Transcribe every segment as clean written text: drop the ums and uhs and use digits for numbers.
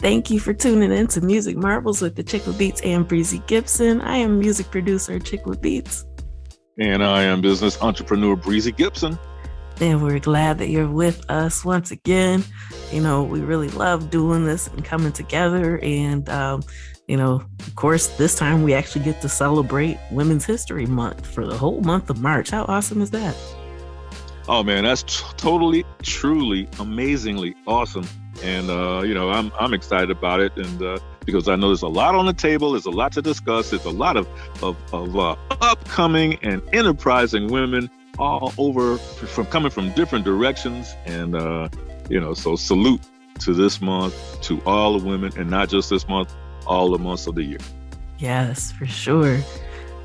Thank you for tuning in to Music Marvels with Achickwitbeatz and Breezy Gipson. I am music producer Achickwitbeatz. And I am business entrepreneur Breezy Gipson. And we're glad that you're with us once again. We really love doing this and coming together. And, of course, this time we actually get to celebrate Women's History Month for the whole month of March. How awesome is that? Oh, man, that's totally, truly, amazingly awesome. And, I'm excited about it. And because I know there's a lot on the table. There's a lot to discuss. There's a lot of upcoming and enterprising women all over coming from different directions. And, so salute to this month, to all the women, and not just this month, all the months of the year. Yes, for sure.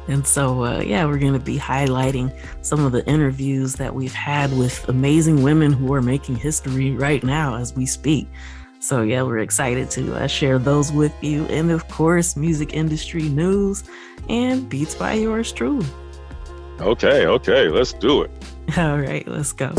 And so, we're going to be highlighting some of the interviews that we've had with amazing women who are making history right now as we speak. So, we're excited to share those with you. And of course, music industry news and beats by yours truly. Okay, let's do it. All right, let's go.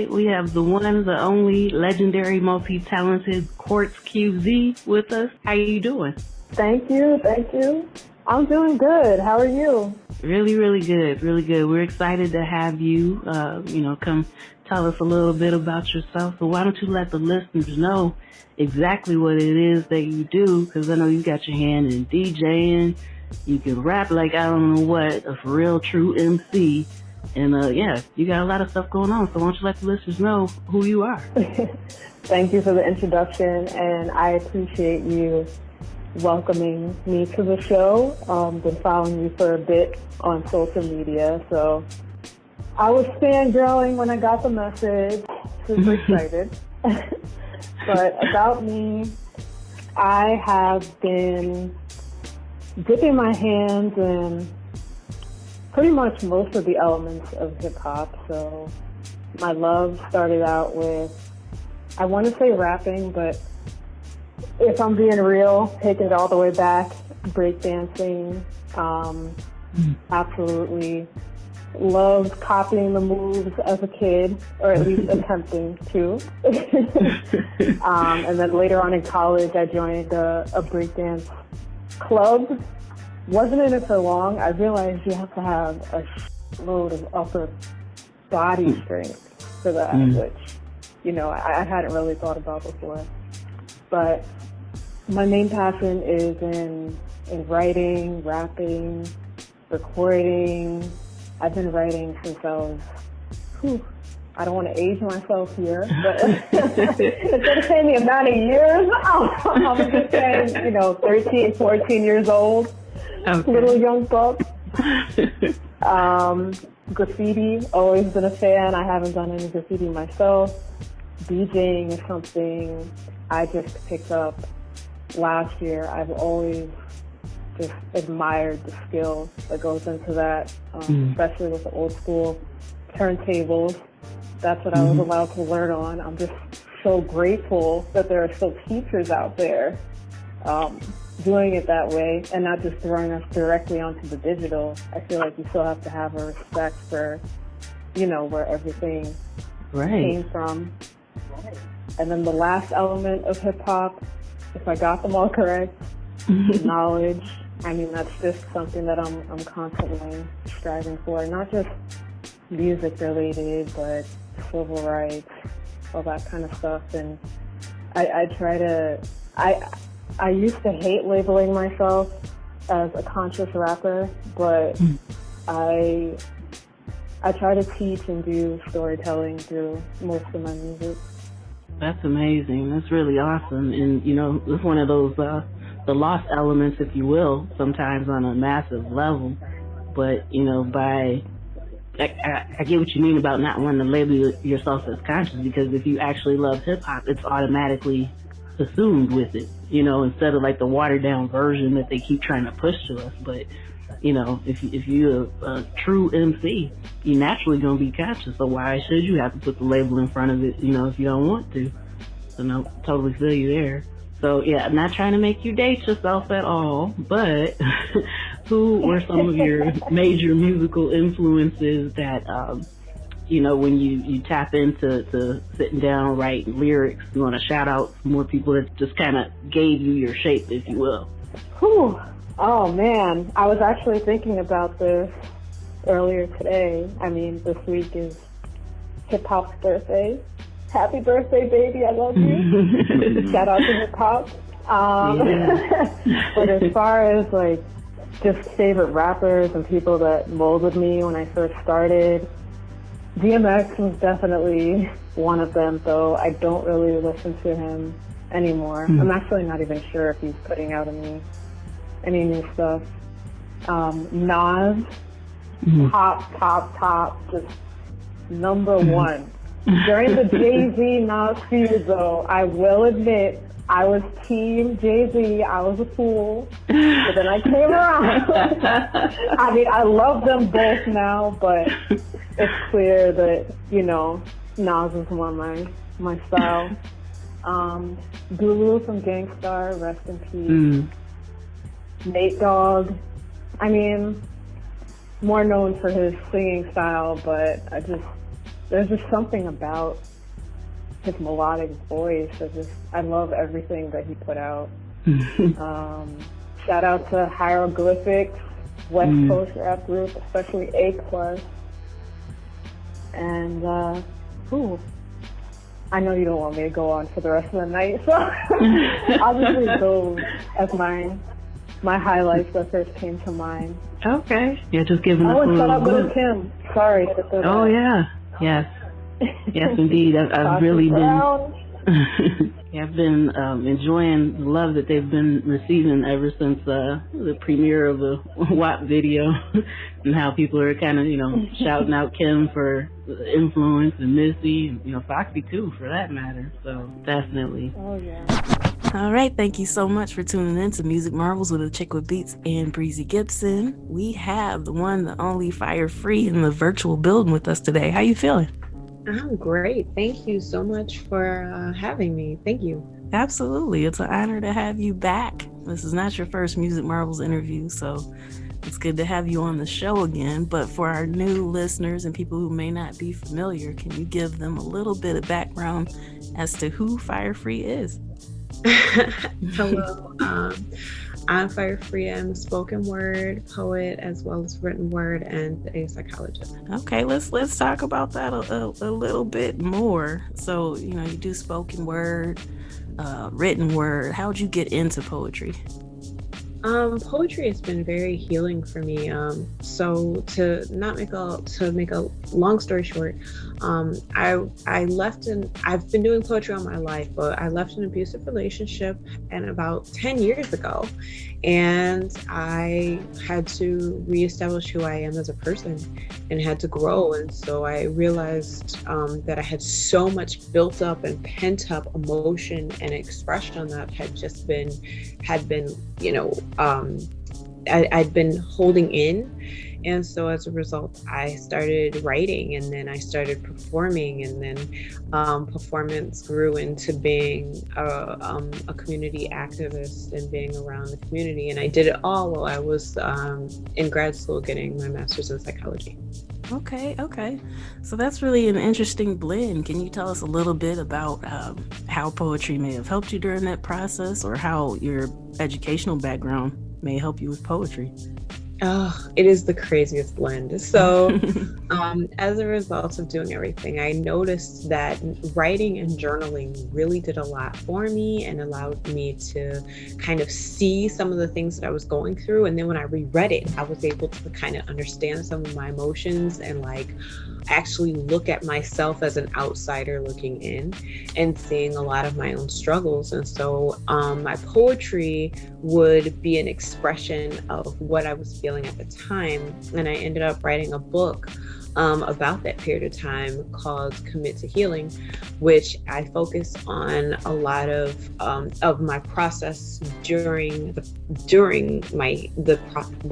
We have the one, the only, legendary, multi-talented Quartz QZ with us. How you doing? Thank you. I'm doing good. How are you? Really, really good. Really good. We're excited to have you, come tell us a little bit about yourself. So why don't you let the listeners know exactly what it is that you do? Because I know you got your hand in DJing. You can rap like I don't know what, a for real true MC. And you got a lot of stuff going on. So why don't you let the listeners know who you are? Thank you for the introduction, and I appreciate you welcoming me to the show. Been following you for a bit on social media, so I was fangirling when I got the message. Super excited. But about me, I have been dipping my hands in pretty much most of the elements of hip hop. So my love started out with, I want to say rapping, but if I'm being real, taking it all the way back, breakdancing, absolutely loved copying the moves as a kid, or at least attempting to. And then later on in college, I joined a breakdance club. Wasn't in it for long. I realized you have to have a load of upper body strength for that, which, I hadn't really thought about before. But my main passion is in writing, rapping, recording. I've been writing since I was, I don't want to age myself here, but instead of saying the amount of years, I'm just saying, 13, 14 years old, little young buck. Graffiti, always been a fan. I haven't done any graffiti myself. DJing is something I just picked up last year. I've always just admired the skill that goes into that, especially with the old school turntables. That's what I was allowed to learn on. I'm just so grateful that there are still teachers out there doing it that way and not just throwing us directly onto the digital. I feel like you still have to have a respect for, where everything came from. And then the last element of hip hop, if I got them all correct, knowledge. I mean, that's just something that I'm constantly striving for, not just music related, but civil rights, all that kind of stuff. And I used to hate labeling myself as a conscious rapper, but I try to teach and do storytelling through most of my music. That's amazing. That's really awesome. And, it's one of those, the lost elements, if you will, sometimes on a massive level. But, I get what you mean about not wanting to label yourself as conscious, because if you actually love hip hop, it's automatically assumed with it, instead of like the watered down version that they keep trying to push to us. But, if you're a true MC, you're naturally going to be conscious. So why should you have to put the label in front of it, if you don't want to? So no, totally feel you there. So yeah, I'm not trying to make you date yourself at all, but who were some of your major musical influences that, when you tap into sitting down, writing lyrics, you want to shout out more people that just kind of gave you your shape, if you will? Whew. Oh man, I was actually thinking about this earlier today. I mean, this week is hip hop's birthday. Happy birthday, baby! I love you. Shout out to hip hop. But as far as like just favorite rappers and people that molded me when I first started, DMX was definitely one of them. Though I don't really listen to him anymore. I'm actually not even sure if he's putting out any new stuff. Nas, top, just number one. During the Jay-Z Nas feud, though, I will admit I was team Jay-Z. I was a fool, but then I came around. I mean, I love them both now, but it's clear that Nas is more my style. Guru from Gangstar, rest in peace. Nate Dogg, I mean, more known for his singing style, but there's just something about his melodic voice. I love everything that he put out. Shout out to Hieroglyphics, West Coast rap group, especially A Plus. And I know you don't want me to go on for the rest of the night, so I'll just leave those as my highlights that first came to mind. Okay. Yeah, just giving us a and little shout out to Kim. Sorry. Oh, yeah. Yes. Yes, indeed. I've really been... I've been enjoying the love that they've been receiving ever since the premiere of the WAP video, and how people are kind of, shouting out Kim for influence, and Missy, and, Foxy too, for that matter. So definitely. Oh, yeah. All right, thank you so much for tuning in to Music Marvels with Achickwitbeatz and Breezy Gipson. We have the one, the only Fire Free in the virtual building with us today. How you feeling? I'm great. Thank you so much for having me. Thank you. Absolutely. It's an honor to have you back. This is not your first Music Marvels interview, so it's good to have you on the show again. But for our new listeners and people who may not be familiar, can you give them a little bit of background as to who Fire Free is? Hello. I'm Fire Free. I'm a spoken word poet as well as written word and a psychologist. Okay, let's talk about that a little bit more. So, you do spoken word, written word. How'd you get into poetry? Poetry has been very healing for me. So to make a long story short, I've been doing poetry all my life, but I left an abusive relationship and about 10 years ago, and I had to reestablish who I am as a person and had to grow. And so I realized that I had so much built up and pent up emotion and expression that had been I'd been holding in. And so as a result, I started writing, and then I started performing, and then performance grew into being a community activist and being around the community. And I did it all while I was in grad school getting my master's in psychology. Okay. So that's really an interesting blend. Can you tell us a little bit about how poetry may have helped you during that process, or how your educational background may help you with poetry? Oh, it is the craziest blend. So as a result of doing everything, I noticed that writing and journaling really did a lot for me and allowed me to kind of see some of the things that I was going through. And then when I reread it, I was able to kind of understand some of my emotions and actually look at myself as an outsider looking in and seeing a lot of my own struggles. And so my poetry would be an expression of what I was feeling at the time. And I ended up writing a book about that period of time called Commit to Healing, which I focus on a lot of my process during the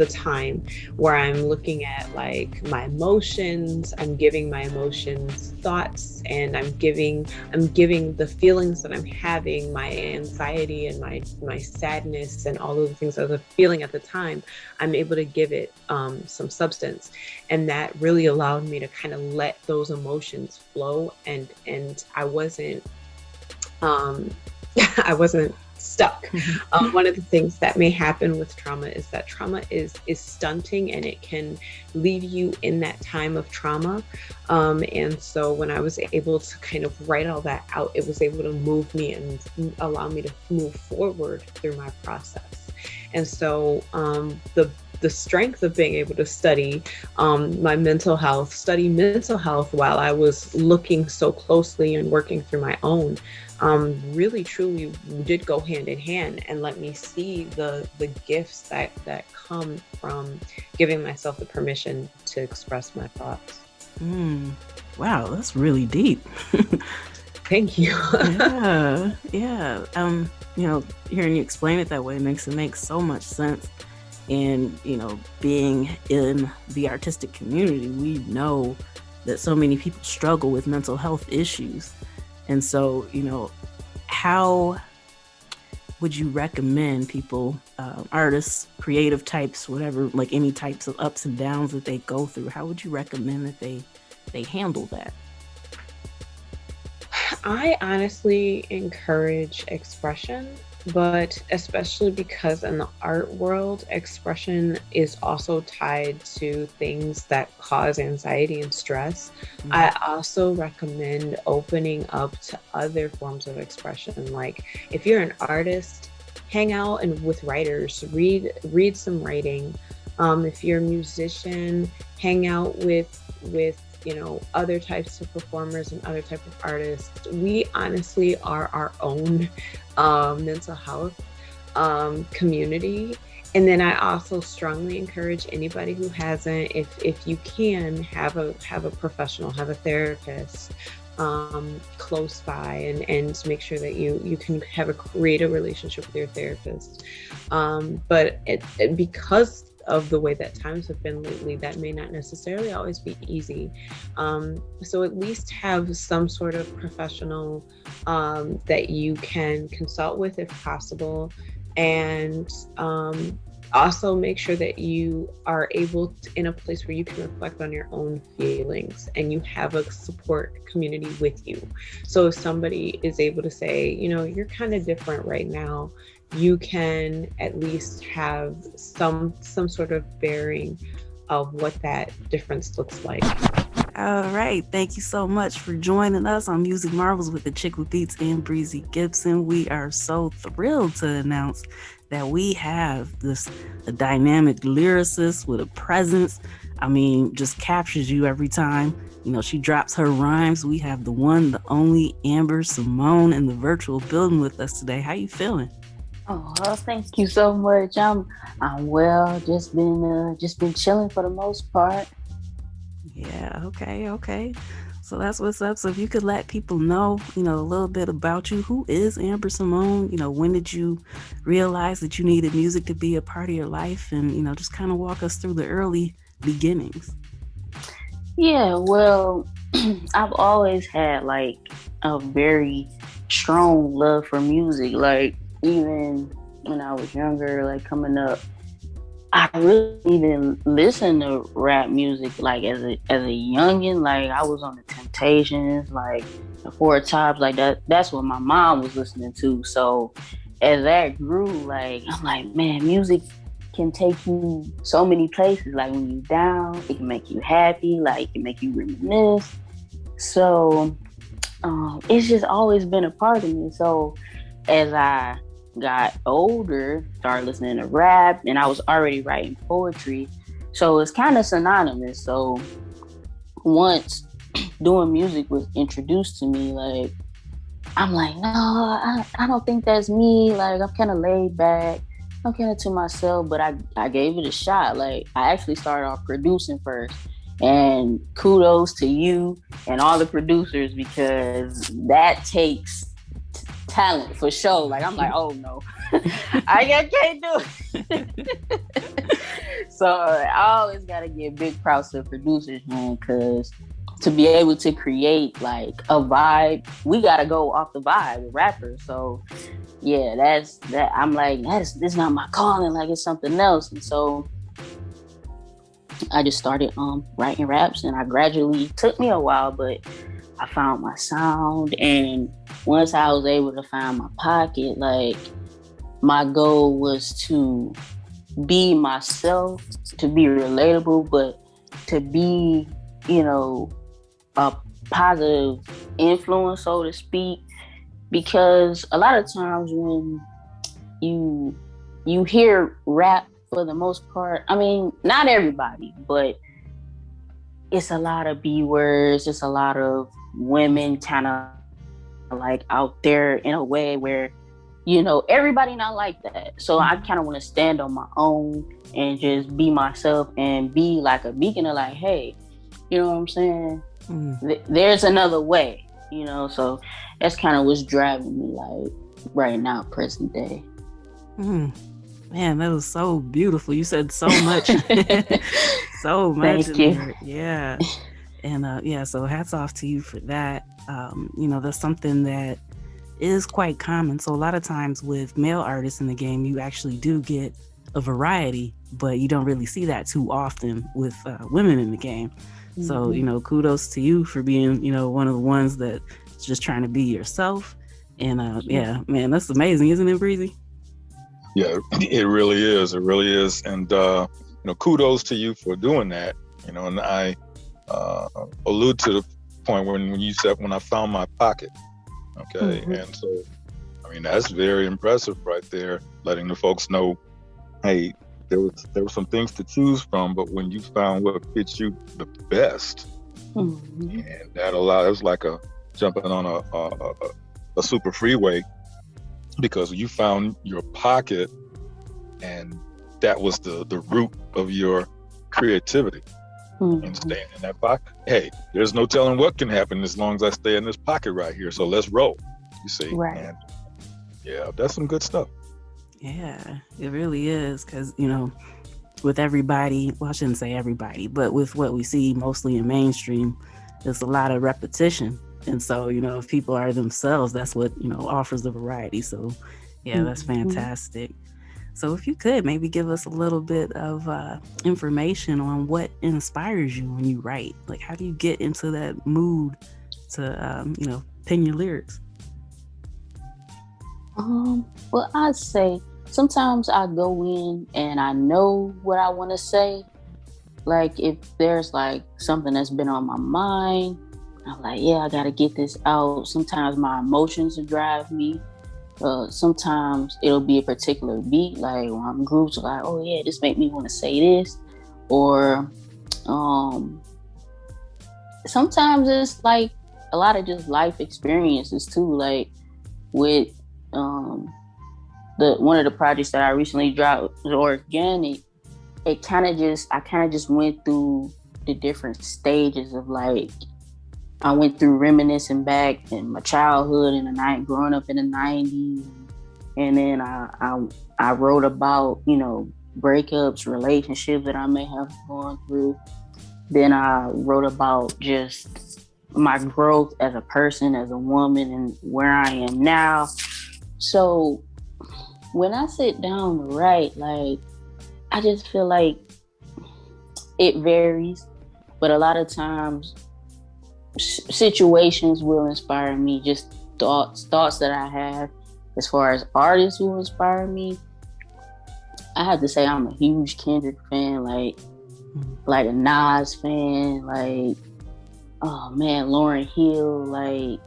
time where I'm looking at my emotions. I'm giving my emotions thoughts, and I'm giving the feelings that I'm having, my anxiety and my sadness and all of the things I was feeling at the time. I'm able to give it some substance, and that really allowed me to kind of let those emotions flow, and I wasn't stuck. One of the things that may happen with trauma is that trauma is stunting, and it can leave you in that time of trauma. And so when I was able to kind of write all that out, it was able to move me and allow me to move forward through my process. And so the strength of being able to study my mental health while I was looking so closely and working through my own, really truly did go hand in hand and let me see the gifts that come from giving myself the permission to express my thoughts. Wow, that's really deep. Thank you. Yeah. Hearing you explain it that way makes so much sense. And, being in the artistic community, we know that so many people struggle with mental health issues. And so, how would you recommend people, artists, creative types, whatever, any types of ups and downs that they go through, how would you recommend that they handle that? I honestly encourage expression. but especially because in the art world, expression is also tied to things that cause anxiety and stress. Mm-hmm. I also recommend opening up to other forms of expression. Like if you're an artist, hang out and with writers, read some writing. If you're a musician, hang out with other types of performers and other type of artists. We honestly are our own mental health community. And then I also strongly encourage anybody who hasn't, if you can, have a professional, have a therapist close by, and make sure that you can create a relationship with your therapist. But because of the way that times have been lately, that may not necessarily always be easy. So at least have some sort of professional that you can consult with if possible. And also make sure that you are able to, in a place where you can reflect on your own feelings and you have a support community with you. So if somebody is able to say, you're kind of different right now, you can at least have some sort of bearing of what that difference looks like. All right. Thank you so much for joining us on Music Marvels with Achickwitbeatz and Breezy Gipson. We are so thrilled to announce that we have a dynamic lyricist with a presence. I mean, just captures you every time. She drops her rhymes. We have the one, the only Amber Simone in the virtual building with us today. How you feeling? Oh, well, thank you so much. I'm well. Just been chilling for the most part. Yeah. Okay. So that's what's up. So if you could let people know, a little bit about you. Who is Amber Simone? When did you realize that you needed music to be a part of your life? And, just kind of walk us through the early beginnings. Yeah, well, I've always had like a very strong love for music. Like even when I was younger, like coming up, I really didn't listen to rap music like as a youngin'. Like I was on the Temptations, like the Four Tops, like that. That's what my mom was listening to. So as that grew, like I'm like, man, music can take you so many places. Like when you're down, it can make you happy. Like it can make you reminisce. So it's just always been a part of me. So as I got older, started listening to rap, and I was already writing poetry, so it's kind of synonymous. So once doing music was introduced to me, like I'm like, no, I don't think that's me. Like I'm kind of laid back, I'm kind of to myself, but I gave it a shot. Like I actually started off producing first, and kudos to you and all the producers, because that takes talent for sure. Like I'm like, oh no, I can't do it. So I always gotta give big props to producers, man, because to be able to create like a vibe, we gotta go off the vibe with rappers. So yeah, that's that. I'm like, this not my calling. Like it's something else. And so I just started writing raps, and I gradually, took me a while, but I found my sound. And once I was able to find my pocket, like my goal was to be myself, to be relatable, but to be, a positive influence, so to speak. Because a lot of times when you hear rap, for the most part, I mean, not everybody, but it's a lot of B words. It's a lot of women kind of like out there in a way where, everybody not like that. So I kind of want to stand on my own and just be myself and be like a beacon of like, hey, you know what I'm saying? There's another way, so that's kind of what's driving me like right now, present day. Man, that was so beautiful. You said so much. So much. Thank you. There. Yeah. And so hats off to you for that. That's something that is quite common. So a lot of times with male artists in the game, you actually do get a variety, but you don't really see that too often with women in the game. Mm-hmm. So, kudos to you for being, one of the ones that's just trying to be yourself And yeah, man, that's amazing, isn't it, Breezy? Yeah, it really is. It really is. And kudos to you for doing that. And I allude to the point when you said when I found my pocket. Okay, and so that's very impressive right there, letting the folks know, hey, there were some things to choose from, but when you found what fits you the best, and that was like a jumping on a super freeway, because you found your pocket, and that was the root of your creativity. And staying in that pocket, hey, there's no telling what can happen as long as I stay in this pocket right here. So let's roll. You see, right? And yeah, that's some good stuff. Yeah, it really is, because with everybody, well, I shouldn't say everybody, but with what we see mostly in mainstream, there's a lot of repetition. And so, if people are themselves, that's what, offers the variety. So yeah, that's fantastic. So if you could maybe give us a little bit of information on what inspires you when you write, like how do you get into that mood to, pen your lyrics? Well, I'd say sometimes I go in and I know what I want to say. Like if there's like something that's been on my mind, I'm like, yeah, I got to get this out. Sometimes my emotions will drive me. Sometimes it'll be a particular beat, like when I'm grooved, like, oh yeah, this make me want to say this. Or sometimes it's like a lot of just life experiences too, like with one of the projects that I recently dropped was organic. I kind of just went through the different stages of like, I went through reminiscing back in my childhood and the night growing up in the 90s. And then I wrote about, breakups, relationships that I may have gone through. Then I wrote about just my growth as a person, as a woman, and where I am now. So when I sit down to write, like, I just feel like it varies, but a lot of times situations will inspire me, just thoughts that I have. As far as artists will inspire me, I have to say I'm a huge Kendrick fan, like a Nas fan, like, oh man, Lauryn Hill, like,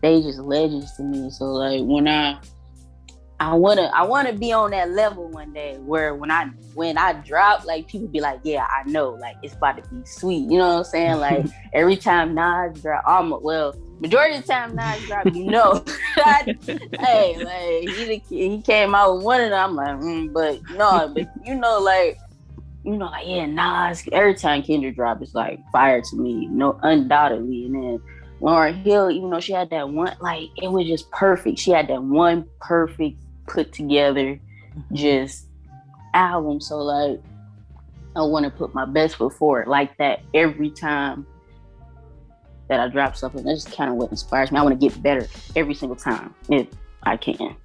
they just legends to me. So like when I wanna be on that level one day where when I drop, like people be like, yeah, I know, like it's about to be sweet. You know what I'm saying? Like every time Nas drop, majority of the time Nas drop, hey, like he came out with one of them. I'm like, but yeah, Nas. Every time Kendrick drop, it's like fire to me, undoubtedly. And then Lauryn Hill, even though she had that one, like it was just perfect. She had that one perfect put together just album. So like I want to put my best foot forward like that every time that I drop something. That's just kind of what inspires me. I want to get better every single time if I can.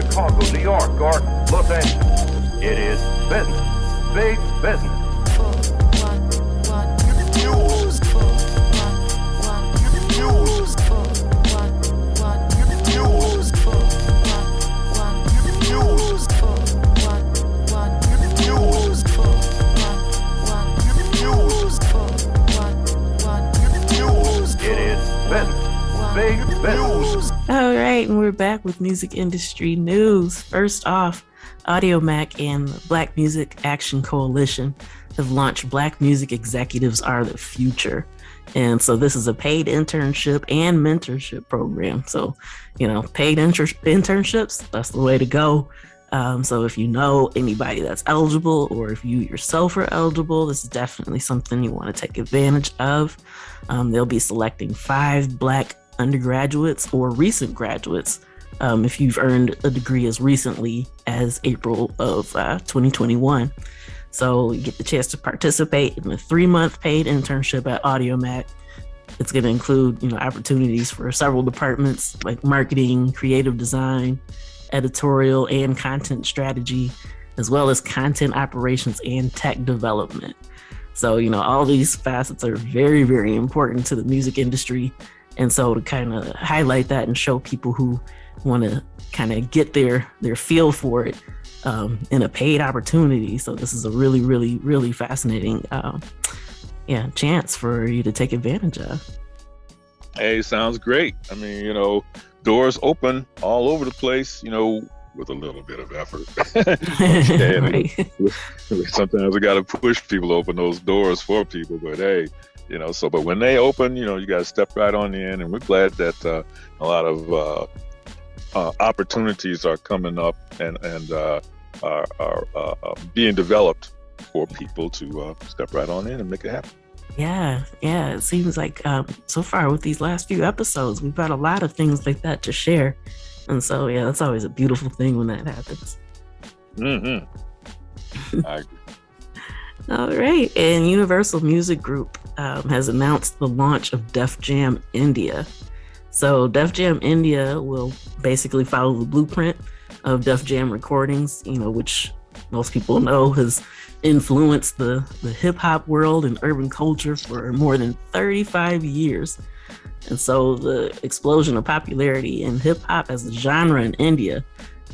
Chicago, New York, or Los Angeles. It is business. Big business. All right, and we're back with music industry news. First off, AudioMac and the Black Music Action Coalition have launched Black Music Executives Are the Future. And so this is a paid internship and mentorship program. So, paid internships, that's the way to go. So if you know anybody that's eligible, or if you yourself are eligible, this is definitely something you want to take advantage of. They'll be selecting 5 Black undergraduates or recent graduates if you've earned a degree as recently as April of 2021. So you get the chance to participate in a 3-month paid internship at AudioMac. It's going to include, opportunities for several departments like marketing, creative design, editorial, and content strategy, as well as content operations and tech development. So, all these facets are very, very important to the music industry. And so to kind of highlight that and show people who want to kind of get their feel for it in a paid opportunity. So this is a really, really, really fascinating chance for you to take advantage of. Hey, sounds great. I mean, doors open all over the place, with a little bit of effort. Right. Sometimes we got to push people, open those doors for people, but hey, but when they open, you got to step right on in, and we're glad that a lot of opportunities are coming up and are being developed for people to step right on in and make it happen. Yeah. It seems like so far with these last few episodes, we've got a lot of things like that to share. And so, that's always a beautiful thing when that happens. Mm-hmm. I agree. All right. And Universal Music Group has announced the launch of Def Jam India. So Def Jam India will basically follow the blueprint of Def Jam Recordings, which most people know has influenced the hip hop world and urban culture for more than 35 years. And so the explosion of popularity in hip hop as a genre in India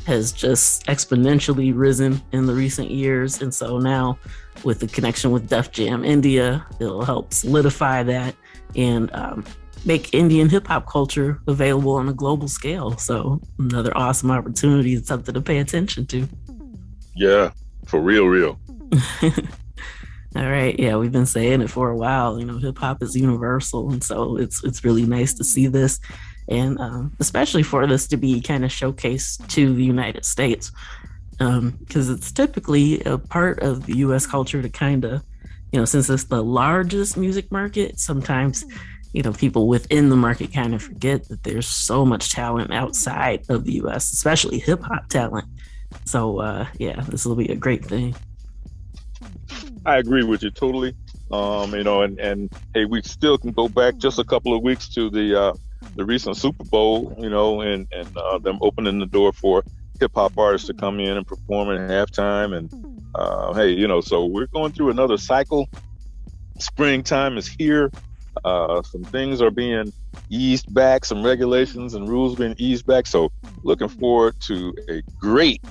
has just exponentially risen in the recent years. And so now with the connection with Def Jam India, it'll help solidify that and make Indian hip hop culture available on a global scale. So another awesome opportunity and something to pay attention to. Yeah, for real. All right. Yeah, we've been saying it for a while. Hip hop is universal. And so it's really nice to see this. And especially for this to be kind of showcased to the United States, because it's typically a part of the U.S. culture to kind of, since it's the largest music market, sometimes, people within the market kind of forget that there's so much talent outside of the U.S., especially hip hop talent. So, this will be a great thing. I agree with you totally. And hey, we still can go back just a couple of weeks to the recent Super Bowl, and them opening the door for hip hop artists to come in and perform at halftime. And so we're going through another cycle. Springtime is here. Some things are being eased back, some regulations and rules being eased back. So looking forward to a great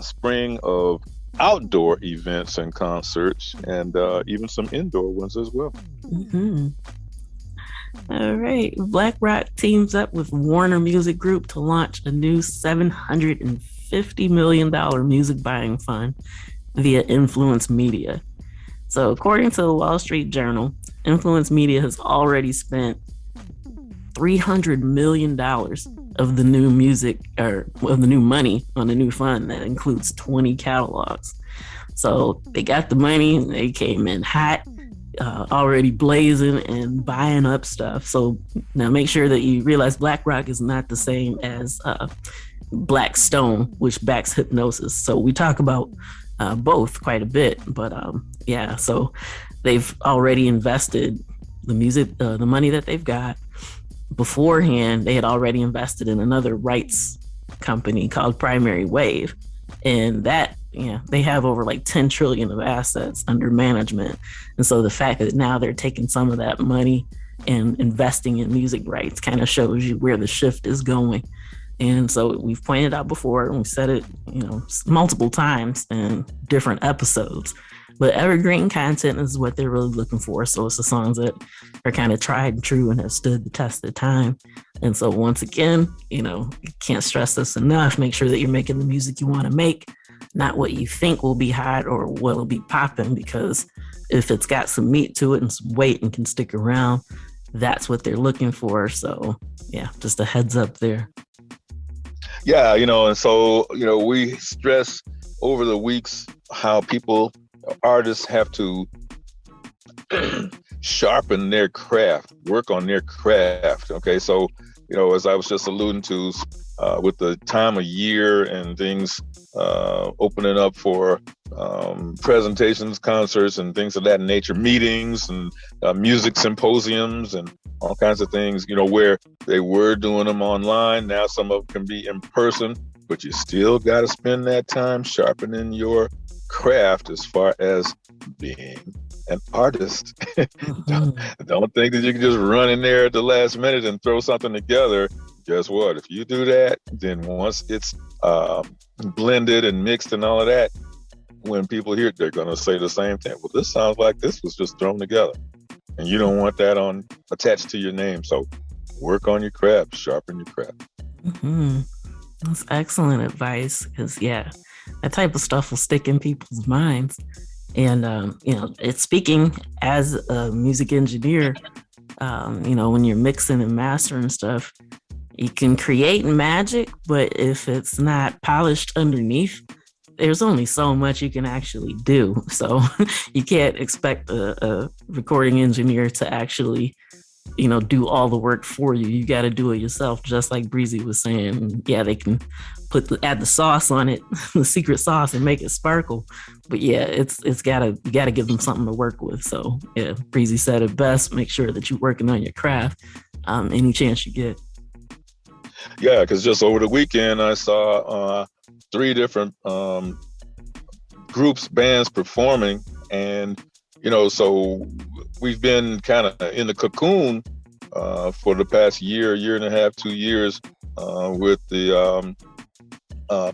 spring of outdoor events and concerts, and even some indoor ones as well. Mm-hmm. All right. BlackRock teams up with Warner Music Group to launch a new $750 million music buying fund via Influence Media. So according to the Wall Street Journal, Influence Media has already spent $300 million of the new music, or of the new money on the new fund that includes 20 catalogs. So they got the money, they came in hot, already blazing and buying up stuff. So now make sure that you realize BlackRock is not the same as Blackstone, which backs hypnosis. So we talk about both quite a bit, but so they've already invested the money that they've got. Beforehand, they had already invested in another rights company called Primary Wave. And that, they have over like 10 trillion of assets under management. And so the fact that now they're taking some of that money and investing in music rights kind of shows you where the shift is going. And so we've pointed out before, and we've said it, multiple times in different episodes, but evergreen content is what they're really looking for. So it's the songs that are kind of tried and true and have stood the test of time. And so once again, you can't stress this enough. Make sure that you're making the music you want to make, not what you think will be hot or what will be popping, because if it's got some meat to it and some weight and can stick around, that's what they're looking for. So yeah, just a heads up there. Yeah, and so, we stress over the weeks how artists have to sharpen their craft, work on their craft. Okay, so, as I was just alluding to, with the time of year and things opening up for presentations, concerts, and things of that nature, meetings and music symposiums and all kinds of things, where they were doing them online. Now some of them can be in person, but you still got to spend that time sharpening your craft as far as being an artist. Don't think that you can just run in there at the last minute and throw something together. Guess what? If you do that, then once it's blended and mixed and all of that, when people hear it, they're going to say the same thing. Well, this sounds like this was just thrown together. And you don't want that attached to your name. So work on your craft, sharpen your craft. Mm-hmm. That's excellent advice, because that type of stuff will stick in people's minds. And, it's speaking as a music engineer, when you're mixing and mastering stuff, you can create magic, but if it's not polished underneath, there's only so much you can actually do. So you can't expect a recording engineer to actually, do all the work for you. You got to do it yourself, just like Breezy was saying. Yeah, they can add the sauce on it, the secret sauce, and make it sparkle. But yeah, you gotta give them something to work with. So yeah, Breezy said it best. Make sure that you're working on your craft any chance you get. Yeah, because just over the weekend, I saw 3 different groups, bands performing. And, so we've been kind of in the cocoon for the past year and a half, 2 years with the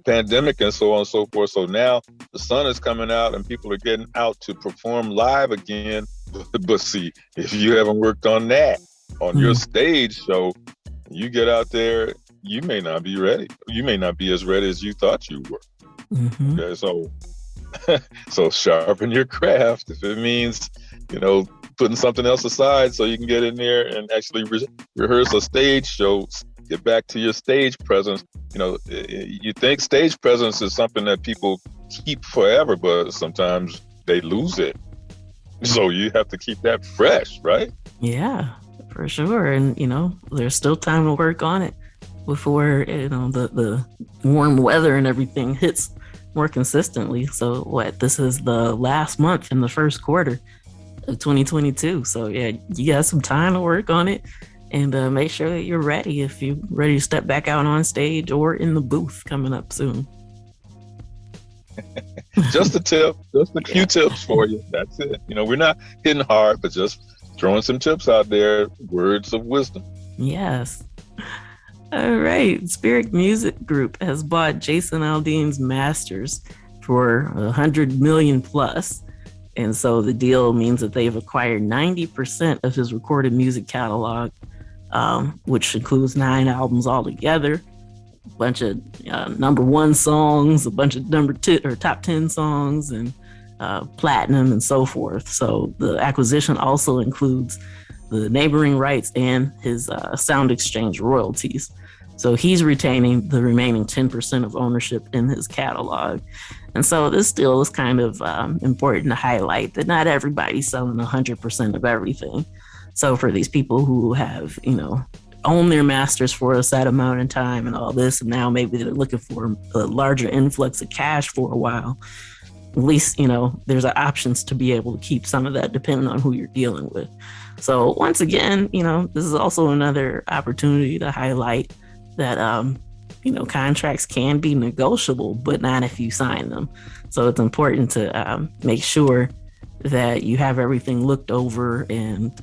pandemic and so on and so forth. So now the sun is coming out and people are getting out to perform live again. But see, if you haven't worked on that on your stage show, you get out there, you may not be ready. You may not be as ready as you thought you were. Mm-hmm. Okay, so sharpen your craft. If it means, putting something else aside so you can get in there and actually rehearse a stage show, get back to your stage presence. You think stage presence is something that people keep forever, but sometimes they lose it. So you have to keep that fresh, right? Yeah, for sure. And, there's still time to work on it before, the warm weather and everything hits more consistently. So this is the last month in the first quarter of 2022. So yeah, you got some time to work on it, and make sure that you're ready if you're ready to step back out on stage or in the booth coming up soon. Just a tip, just a few tips for you. That's it. We're not hitting hard, but just throwing some tips out there, words of wisdom. Yes. All right. Spirit Music Group has bought Jason Aldean's masters for $100 million plus. And so the deal means that they've acquired 90% of his recorded music catalog, which includes 9 albums altogether, a bunch of number 1 songs, a bunch of top 10 songs, and platinum and so forth. So the acquisition also includes the neighboring rights and his Sound Exchange royalties. So he's retaining the remaining 10% of ownership in his catalog. And so this deal is kind of important to highlight that not everybody's selling 100% of everything. So for these people who have, owned their masters for a set amount of time and all this, and now maybe they're looking for a larger influx of cash for a while, at least, there's options to be able to keep some of that depending on who you're dealing with. So once again, this is also another opportunity to highlight that contracts can be negotiable, but not if you sign them. So it's important to make sure that you have everything looked over and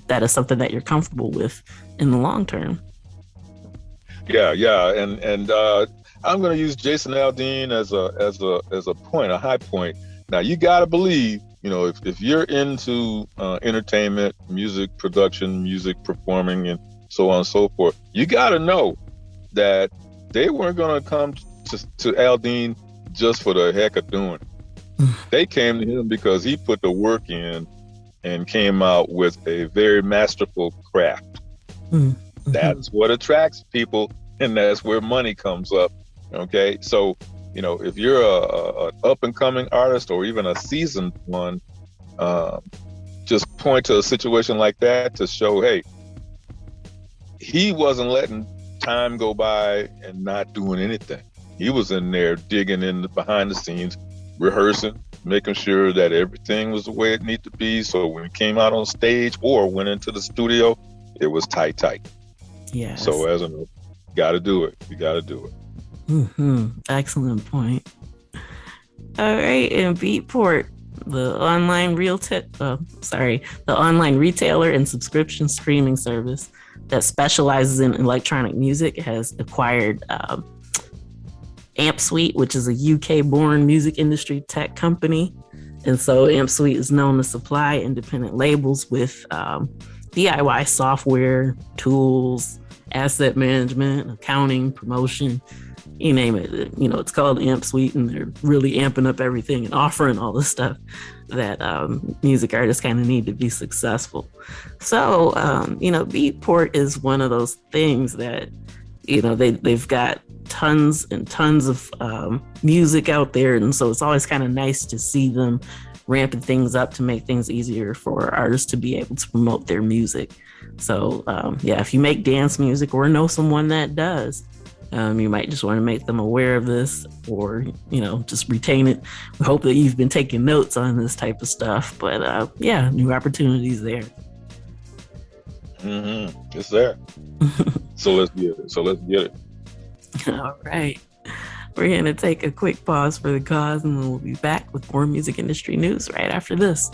that is something that you're comfortable with in the long term. Yeah, and I'm going to use Jason Aldean as a point, a high point. Now you got to believe, if you're into entertainment, music production, music performing, and so on and so forth, you got to know that they weren't going to come to Aldean just for the heck of doing it. They came to him because he put the work in and came out with a very masterful craft. Mm-hmm. That's what attracts people, and that's where money comes up. Okay, so if you're a up and coming artist or even a seasoned one, just point to a situation like that to show, hey, he wasn't letting time go by and not doing anything. He was in there digging in behind the scenes, rehearsing, making sure that everything was the way it needed to be. So when he came out on stage or went into the studio, it was tight. Yeah. So as you got to do it. You got to do it. Mm-hmm. Excellent point. All right, and Beatport, the online retailer and subscription streaming service that specializes in electronic music, has acquired Amp Suite, which is a UK-born music industry tech company. And so Amp Suite is known to supply independent labels with DIY software, tools, asset management, accounting, promotion, you name it. It's called Amp Suite, and they're really amping up everything and offering all the stuff that music artists kind of need to be successful. So, Beatport is one of those things that, they've got tons and tons of music out there. And so it's always kind of nice to see them ramping things up to make things easier for artists to be able to promote their music. So, if you make dance music or know someone that does, you might just want to make them aware of this, or, just retain it. We hope that you've been taking notes on this type of stuff, but new opportunities there. Mm-hmm. It's there. So let's get it. All right. We're going to take a quick pause for the cause, and then we'll be back with more music industry news right after this.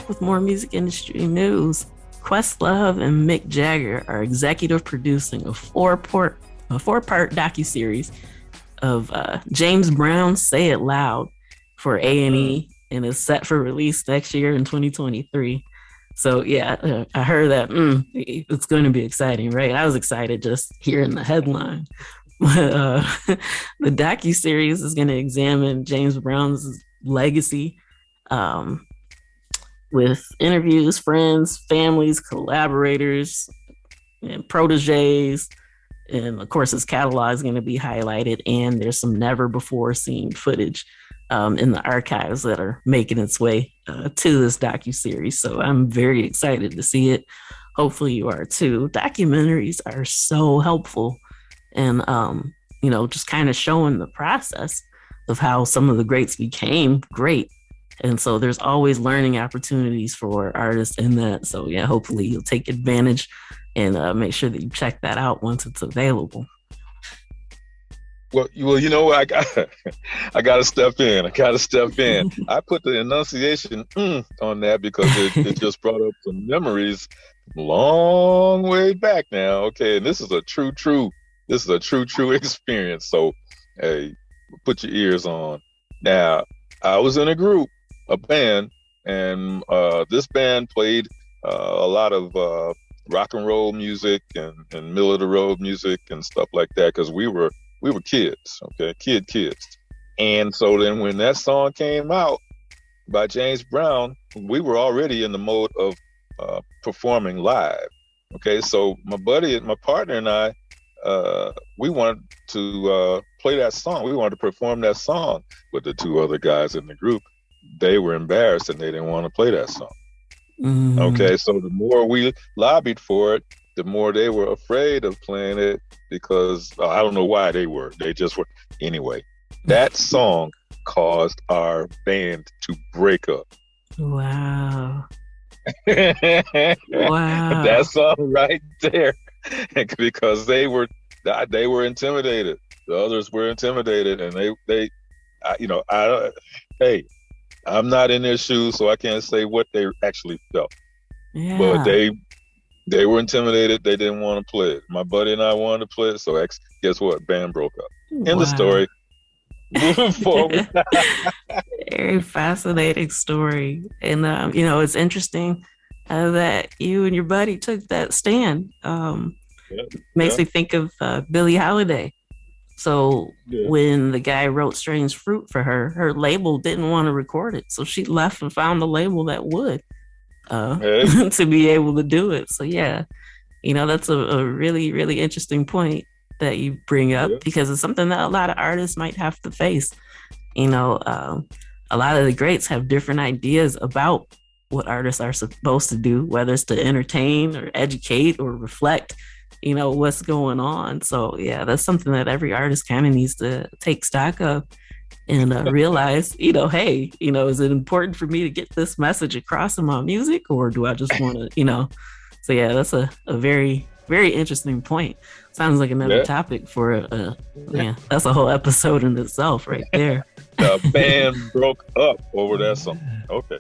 back with more music industry news. Questlove and Mick Jagger are executive producing a four-part docuseries of James Brown's "Say It Loud" for A&E, and is set for release next year in 2023. So yeah, I heard that it's going to be exciting, right? I was excited just hearing the headline. The docuseries is going to examine James Brown's legacy, with interviews, friends, families, collaborators, and proteges. And of course, his catalog is going to be highlighted, and there's some never before seen footage in the archives that are making its way to this docuseries. So I'm very excited to see it. Hopefully you are too. Documentaries are so helpful, and just kind of showing the process of how some of the greats became great. And so there's always learning opportunities for artists in that. So yeah, hopefully you'll take advantage and make sure that you check that out once it's available. Well, you know, I got to step in. I put the enunciation on that because it just brought up some memories long way back now. Okay, and this is a true experience. So, hey, put your ears on. Now, I was in a band, and this band played a lot of rock and roll music and middle of the road music and stuff like that, because we were kids, okay, kids. And so then when that song came out by James Brown, we were already in the mode of performing live. Okay, so my partner and I, we wanted to play that song. We wanted to perform that song, but the two other guys in the group, they were embarrassed and they didn't want to play that song. Mm-hmm. Okay, so the more we lobbied for it, the more they were afraid of playing it, because I don't know why they just were. Anyway, that song caused our band to break up. Wow. Wow. That song right there. Because they were intimidated. The others were intimidated, and hey, I'm not in their shoes, so I can't say what they actually felt. Yeah. But they were intimidated. They didn't want to play it. My buddy and I wanted to play it, so guess what? Band broke up. End of story. Moving forward. Very fascinating story. And, it's interesting that you and your buddy took that stand. Makes me think of Billie Holiday. So when the guy wrote Strange Fruit for her label didn't want to record it. So she left and found the label that would to be able to do it. So yeah, that's a really, really interesting point that you bring up, because it's something that a lot of artists might have to face. A lot of the greats have different ideas about what artists are supposed to do, whether it's to entertain or educate or reflect what's going on. So yeah, that's something that every artist kind of needs to take stock of and realize, hey, is it important for me to get this message across in my music, or do I just want to, so yeah, that's a very, very interesting point. Sounds like another topic for that's a whole episode in itself right there. The band broke up over that song. Okay,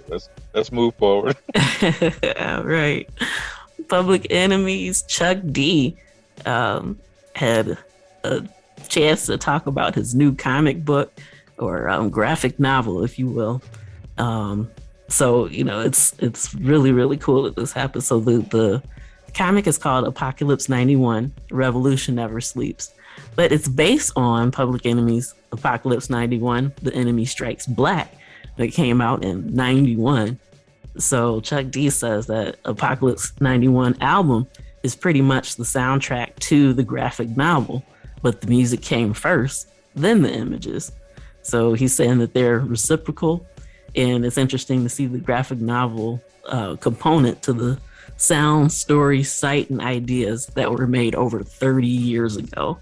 let's move forward. All right. Public Enemy's Chuck D had a chance to talk about his new comic book, or graphic novel, if you will. So it's really, really cool that this happened. So the comic is called Apocalypse 91: Revolution Never Sleeps, but it's based on Public Enemy's Apocalypse 91: The Enemy Strikes Black, that came out in 91. So Chuck D says that Apocalypse 91 album is pretty much the soundtrack to the graphic novel, but the music came first, then the images. So he's saying that they're reciprocal, and it's interesting to see the graphic novel component to the sound, story, sight, and ideas that were made over 30 years ago.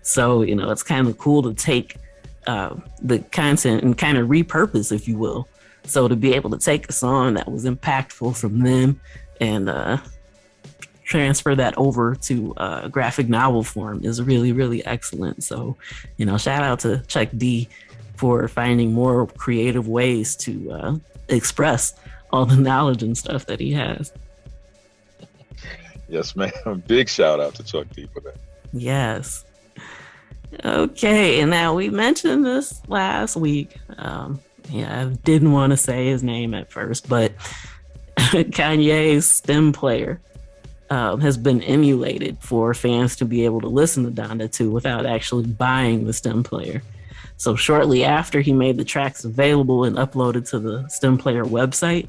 So, it's kind of cool to take the content and kind of repurpose, if you will. So to be able to take a song that was impactful from them and transfer that over to graphic novel form is really, really excellent. So, shout out to Chuck D for finding more creative ways to express all the knowledge and stuff that he has. Yes, ma'am. Big shout out to Chuck D for that. Yes. Okay, and now we mentioned this last week. I didn't want to say his name at first, but Kanye's stem player has been emulated for fans to be able to listen to Donda 2 without actually buying the stem player. So shortly after he made the tracks available and uploaded to the stem player website,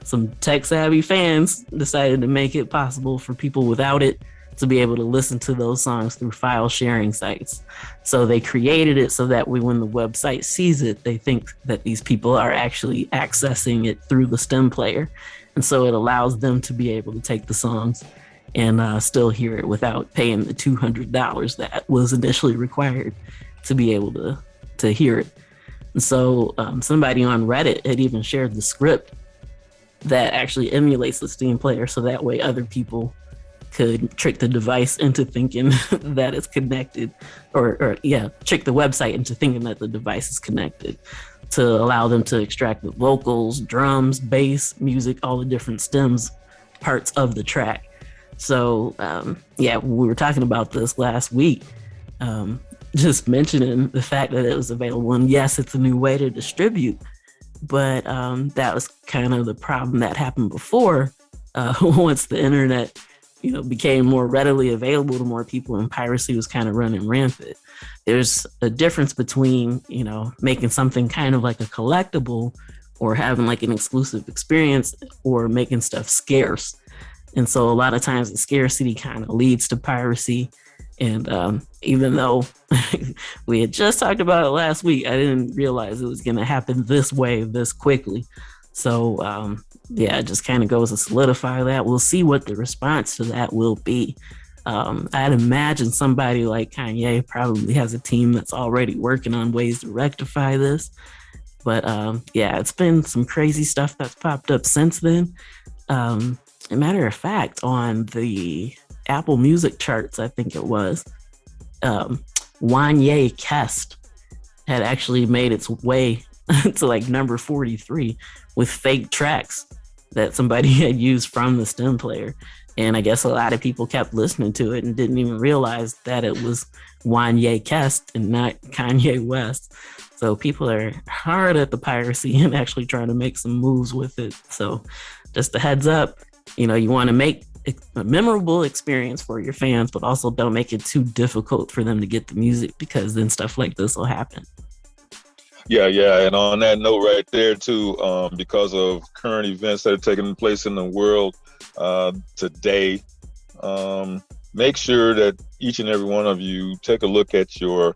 some tech-savvy fans decided to make it possible for people without it to be able to listen to those songs through file sharing sites. So they created it so that when the website sees it, they think that these people are actually accessing it through the stem player. And so it allows them to be able to take the songs and still hear it without paying the $200 that was initially required to be able to hear it. And so somebody on Reddit had even shared the script that actually emulates the Steam player, so that way other people could trick the device into thinking that it's connected, or trick the website into thinking that the device is connected, to allow them to extract the vocals, drums, bass, music, all the different stems parts of the track. So we were talking about this last week, just mentioning the fact that it was available, and yes, it's a new way to distribute, but that was kind of the problem that happened before. Once the internet became more readily available to more people and piracy was kind of running rampant. There's a difference between, making something kind of like a collectible or having like an exclusive experience, or making stuff scarce. And so a lot of times the scarcity kind of leads to piracy. And even though we had just talked about it last week, I didn't realize it was going to happen this way, this quickly. So, it just kind of goes to solidify that. We'll see what the response to that will be. I'd imagine somebody like Kanye probably has a team that's already working on ways to rectify this. But it's been some crazy stuff that's popped up since then. As a matter of fact, on the Apple Music charts, I think it was, Wanye Kest had actually made its way to like number 43 with fake tracks that somebody had used from the stem player. And I guess a lot of people kept listening to it and didn't even realize that it was Wanye Kest and not Kanye West. So people are hard at the piracy and actually trying to make some moves with it. So just a heads up, you want to make a memorable experience for your fans, but also don't make it too difficult for them to get the music, because then stuff like this will happen. Yeah. And on that note right there too, because of current events that are taking place in the world today, make sure that each and every one of you take a look at your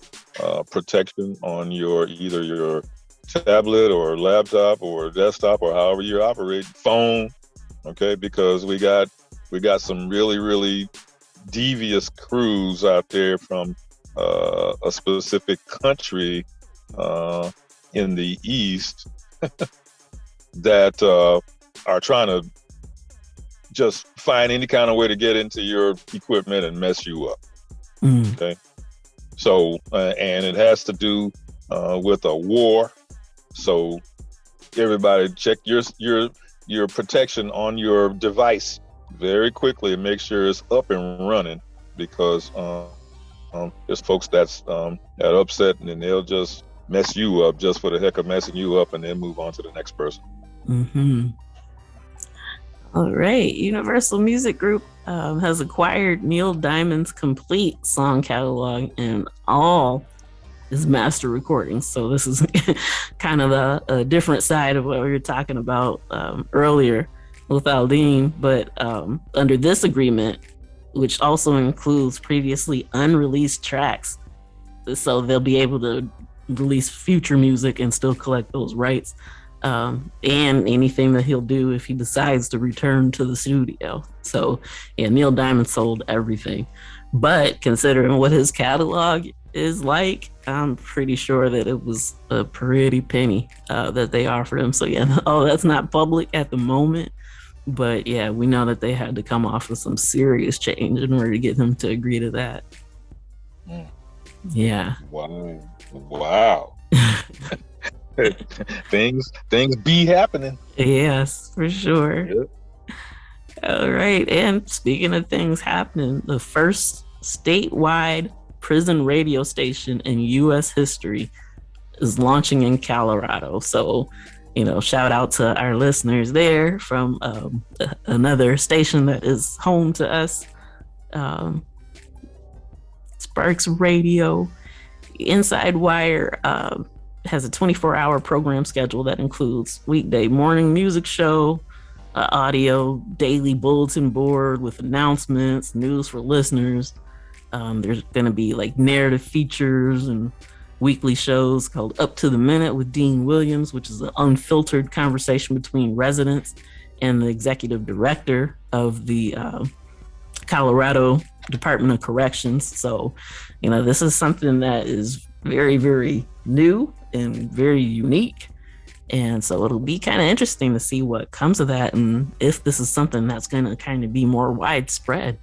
protection on either your tablet or laptop or desktop or however you're operating, phone, okay? Because we got some really, really devious crews out there from a specific country in the East that are trying to just find any kind of way to get into your equipment and mess you up. Okay. So, and it has to do with a war. So everybody check your protection on your device very quickly and make sure it's up and running, because there's folks that's that upset, and then they'll just mess you up just for the heck of messing you up, and then move on to the next person. All right. Universal Music Group has acquired Neil Diamond's complete song catalog and all his master recordings. So this is kind of a different side of what we were talking about earlier with Aldean. But under this agreement, which also includes previously unreleased tracks, so they'll be able to release future music and still collect those rights, and anything that he'll do if he decides to return to the studio. So Neil Diamond sold everything, but considering what his catalog is like, I'm pretty sure that it was a pretty penny that they offered him. So that's not public at the moment, but we know that they had to come off with some serious change in order to get him to agree to that. Wow. things be happening. Yes, for sure. Yeah. All right. And speaking of things happening, the first statewide prison radio station in U.S. history is launching in Colorado. So, shout out to our listeners there from another station that is home to us, Sparks Radio. Inside Wire has a 24-hour program schedule that includes weekday morning music show, audio, daily bulletin board with announcements, news for listeners. There's going to be like narrative features and weekly shows called Up to the Minute with Dean Williams, which is an unfiltered conversation between residents and the executive director of the Colorado Department of Corrections. So, this is something that is very, very new and very unique. And so it'll be kind of interesting to see what comes of that and if this is something that's going to kind of be more widespread.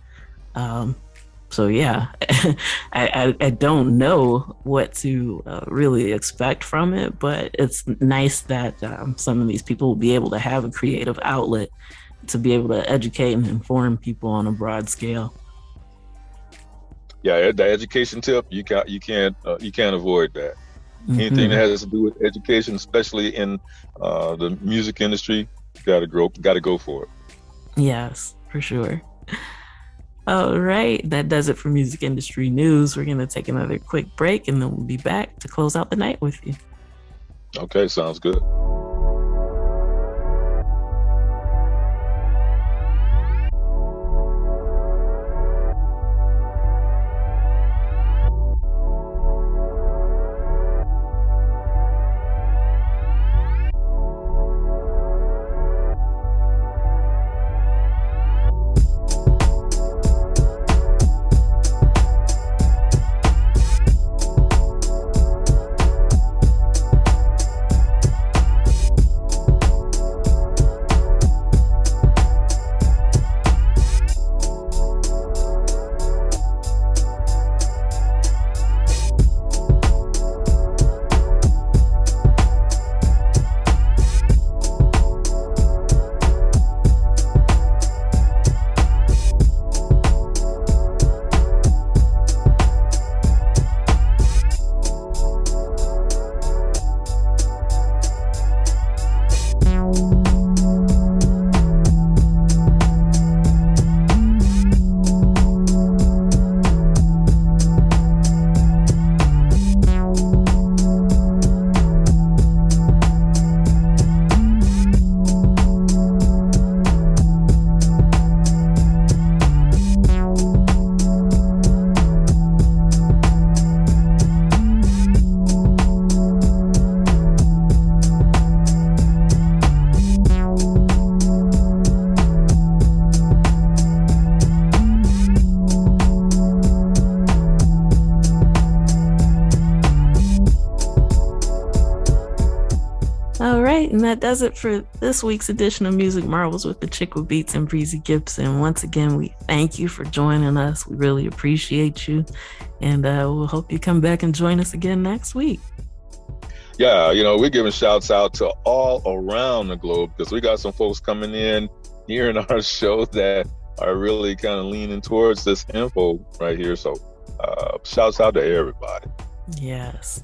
So yeah, I don't know what to really expect from it, but it's nice that some of these people will be able to have a creative outlet to be able to educate and inform people on a broad scale. Yeah, the education tip, you can't avoid that. Mm-hmm. Anything that has to do with education, especially in the music industry, gotta go for it. Yes, for sure. All right, that does it for music industry news. We're going to take another quick break and then we'll be back to close out the night with you. Okay, sounds good. And that does it for this week's edition of Music Marvels with Achickwitbeatz and Breezy Gipson. Once again, we thank you for joining us. We really appreciate you. And we'll hope you come back and join us again next week. Yeah, we're giving shouts out to all around the globe because we got some folks coming in here in our show that are really kind of leaning towards this info right here. So shouts out to everybody. Yes.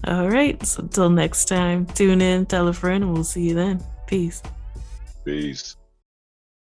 All right. So until next time, tune in, tell a friend, and we'll see you then. Peace. Peace.